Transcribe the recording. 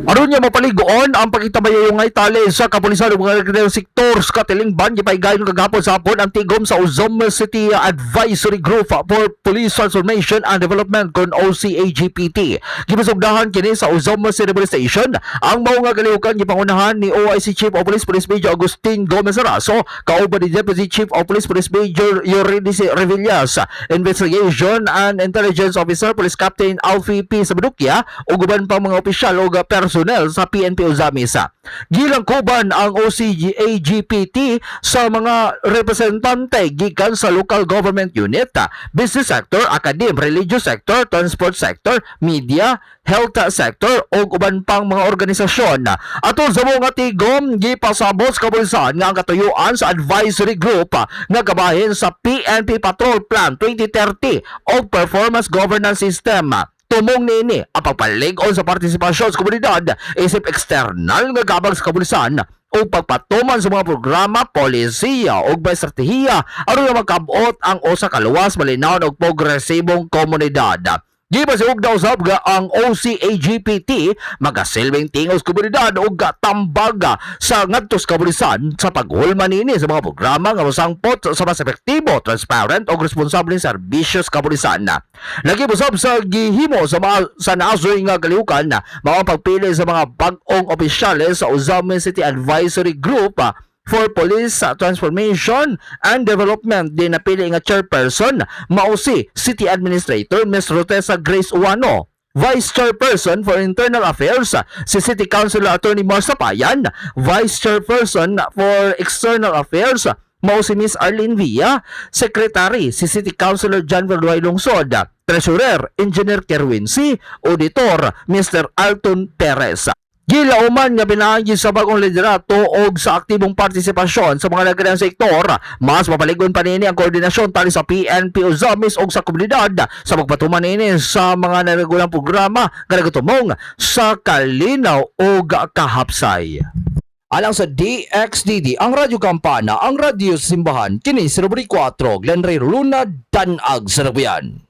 Aron niya mapaligoon ang pagkitabayo ngay tali sa kapulisan ug mga regional sektor sa katilingban gipaygayon kagahapon sa hapon ang tigom sa Uzom City Advisory Group for Police Transformation and Development kon OCAGPT. Gipasugdahan kini sa Uzom City Police Station ang mao nga kalihukan gipangunahan ni OIC Chief of Police Police Major Agustin Gomez Araso kauban ni Deputy Chief of Police Police Major Eurydice Revillas, Investigation and Intelligence Officer Police Captain Alfie P. Sabadukya ug uban pang mga opisyal ug personnel sa PNP Uzamisa. Gilangkuban ang OCAGPT sa mga representante gikan sa local government unit, business sector, academe, religious sector, transport sector, media, health sector ug uban pang mga organisasyon. Atol sa mga tigom gipasabot sa kapulisan nga ang katuyuan sa advisory group nga kabahin sa PNP Patrol Plan 2030 o Performance Governance System. Tumong nini ang pagpalig-on sa partisipasyon sa komunidad isip external nga gabang sa kapulisan o pagpatuman sa mga programa, polisiya o may estratehiya aron nga magkabot ang usa ka luwas, malinaw ug progresibong komunidad. Gipasiug daw usab nga ang OCAGPT magasilbing tingos komunidad ug tambag sa ngadtos kapulisan sa paghulman nini sa mga programa nga mosangpot sa mas epektibo, transparent ug responsableng serbisyo sa kapulisan. Lagi usab sa gihimo sa naasoy nga kalihukan mao pagpili sa mga bag-ong opisyales sa Uzom City Advisory Group for Police Transformation and Development. Din napili nga chairperson mao si City Administrator Ms. Rotesa Grace Uwano, Vice Chairperson for Internal Affairs si City Councilor Attorney Marsa Payan, Vice Chairperson for External Affairs mao si Ms. Arlene Villa, Secretary si City Councilor John Verduay Lungsod, Treasurer Engineer Kerwin C, Auditor Mr. Alton Perez. Gilauman nga pinaagi sa bagong liderato o sa aktibong partisipasyon sa mga nagkanang sektor, mas mapaligon pa nini ang koordinasyon tali sa PNP Uzamis o sa komunidad sa pagpatuman nini sa mga nagagulang programa nga nagatumong sa kalinaw o kahapsay. Alang sa DXDD, ang Radyo Kampana, ang radyo sa simbahan, kini sa Rubri 4, Glenn Ray Luna, Danag sa Nagbayan.